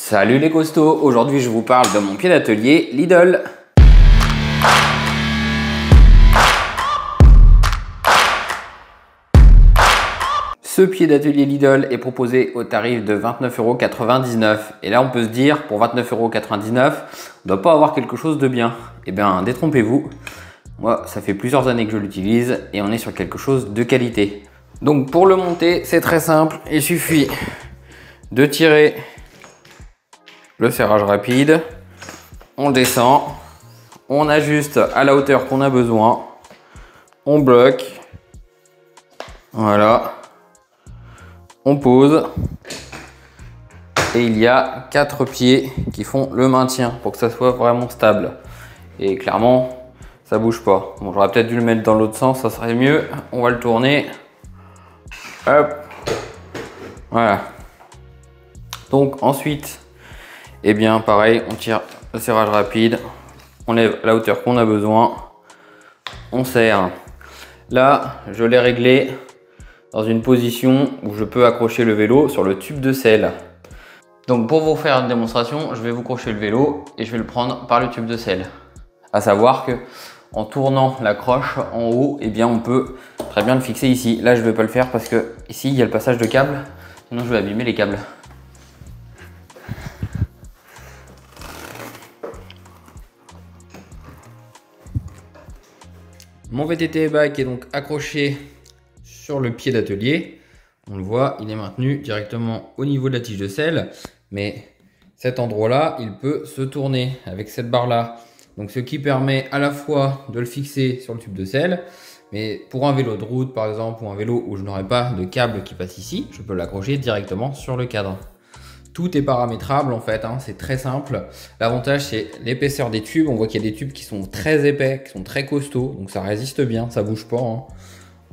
Salut les costauds, aujourd'hui je vous parle de mon pied d'atelier Lidl. Ce pied d'atelier Lidl est proposé au tarif de 29,99 € et là on peut se dire pour 29,99 €, on doit pas avoir quelque chose de bien. Eh bien détrompez-vous, moi ça fait plusieurs années que je l'utilise et on est sur quelque chose de qualité. Donc pour le monter c'est très simple, il suffit de tirer le serrage rapide, on descend, on ajuste à la hauteur qu'on a besoin, on bloque, voilà, on pose et il y a 4 pieds qui font le maintien pour que ça soit vraiment stable. Et clairement, ça bouge pas. Bon, j'aurais peut-être dû le mettre dans l'autre sens, ça serait mieux. On va le tourner. Hop, voilà. Donc ensuite, eh bien pareil, on tire le serrage rapide, on lève à la hauteur qu'on a besoin, on serre. Là, je l'ai réglé dans une position où je peux accrocher le vélo sur le tube de selle. Donc pour vous faire une démonstration, je vais vous crocher le vélo et je vais le prendre par le tube de selle. À savoir que en tournant la croche en haut, eh bien on peut très bien le fixer ici. Là, je ne vais pas le faire parce que ici il y a le passage de câble, sinon je vais abîmer les câbles. Mon VTT bike est donc accroché sur le pied d'atelier. On le voit, il est maintenu directement au niveau de la tige de selle. Mais cet endroit-là, il peut se tourner avec cette barre-là. Donc ce qui permet à la fois de le fixer sur le tube de selle, mais pour un vélo de route par exemple, ou un vélo où je n'aurai pas de câble qui passe ici, je peux l'accrocher directement sur le cadre. Tout est paramétrable en fait, hein, c'est très simple. L'avantage c'est l'épaisseur des tubes. On voit qu'il y a des tubes qui sont très épais, qui sont très costauds, donc ça résiste bien, ça bouge pas. Hein.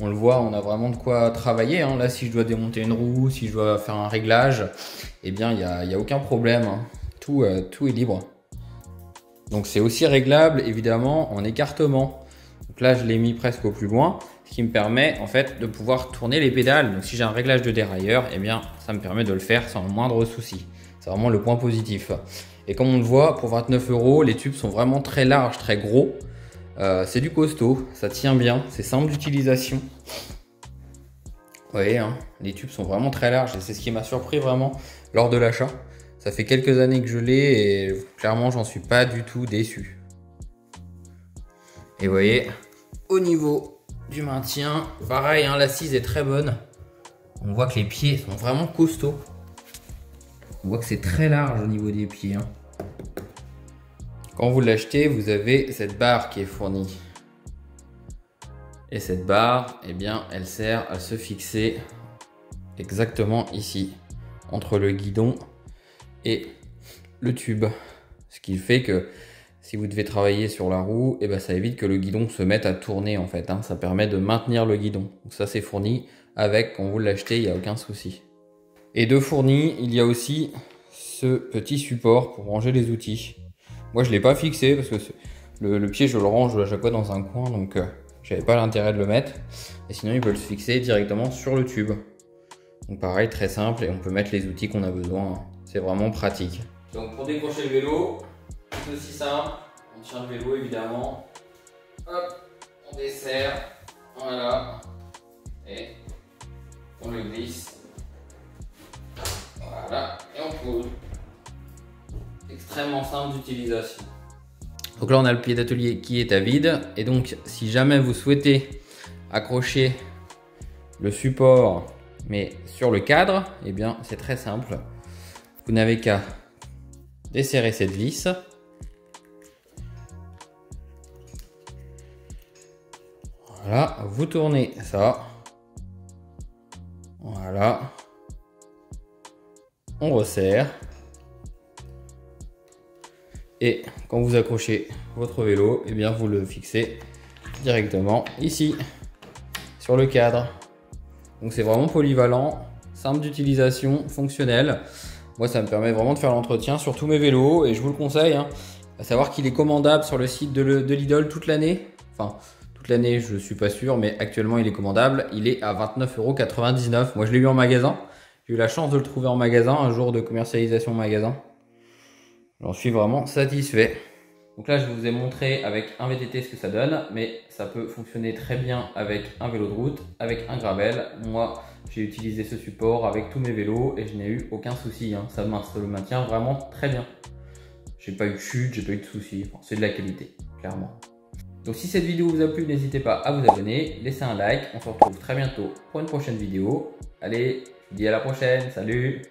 On le voit, on a vraiment de quoi travailler. Hein. Là, si je dois démonter une roue, si je dois faire un réglage, eh bien il n'y a aucun problème. Hein. Tout est libre. Donc c'est aussi réglable évidemment en écartement. Donc là, je l'ai mis presque au plus loin, ce qui me permet en fait de pouvoir tourner les pédales. Donc si j'ai un réglage de dérailleur, eh bien ça me permet de le faire sans le moindre souci. C'est vraiment le point positif. Et comme on le voit, pour 29 €, les tubes sont vraiment très larges, très gros. C'est du costaud, ça tient bien, c'est simple d'utilisation. Vous voyez, hein, les tubes sont vraiment très larges et c'est ce qui m'a surpris vraiment lors de l'achat. Ça fait quelques années que je l'ai et clairement, j'en suis pas du tout déçu. Et vous voyez, au niveau du maintien, pareil, hein, l'assise est très bonne. On voit que les pieds sont vraiment costauds. On voit que c'est très large au niveau des pieds. Hein. Quand vous l'achetez, vous avez cette barre qui est fournie. Et cette barre, eh bien, elle sert à se fixer exactement ici, entre le guidon et le tube. Ce qui fait que si vous devez travailler sur la roue, eh ben, ça évite que le guidon se mette à tourner en fait. Hein. Ça permet de maintenir le guidon. Donc ça c'est fourni avec, quand vous l'achetez, il n'y a aucun souci. Et de fourni, il y a aussi ce petit support pour ranger les outils. Moi je ne l'ai pas fixé parce que le pied je le range à chaque fois dans un coin, donc j'avais pas l'intérêt de le mettre. Et sinon il peut le fixer directement sur le tube. Donc pareil, très simple et on peut mettre les outils qu'on a besoin. C'est vraiment pratique. Donc pour décrocher le vélo, c'est aussi simple. On tient le vélo évidemment. Hop, on desserre. Voilà. Et on le glisse. Voilà. Et on pose. Extrêmement simple d'utilisation. Donc là on a le pied d'atelier qui est à vide. Et donc si jamais vous souhaitez accrocher le support mais sur le cadre, eh bien c'est très simple. Vous n'avez qu'à desserrer cette vis. Voilà, vous tournez ça. Voilà. On resserre. Et quand vous accrochez votre vélo, eh bien vous le fixez directement ici, sur le cadre. Donc c'est vraiment polyvalent, simple d'utilisation, fonctionnel. Moi ça me permet vraiment de faire l'entretien sur tous mes vélos et je vous le conseille. Hein. À savoir qu'il est commandable sur le site de Lidl toute l'année. Enfin, toute l'année je ne suis pas sûr, mais actuellement il est commandable. Il est à 29,99 €. Moi je l'ai eu en magasin. J'ai eu la chance de le trouver en magasin, un jour de commercialisation en magasin. J'en suis vraiment satisfait. Donc là, je vous ai montré avec un VTT ce que ça donne, mais ça peut fonctionner très bien avec un vélo de route, avec un gravel. Moi, j'ai utilisé ce support avec tous mes vélos et je n'ai eu aucun souci. Ça le maintient vraiment très bien. J'ai pas eu de chute, j'ai pas eu de soucis. Enfin, c'est de la qualité, clairement. Donc si cette vidéo vous a plu, n'hésitez pas à vous abonner, laissez un like. On se retrouve très bientôt pour une prochaine vidéo. Allez, je vous dis à la prochaine. Salut!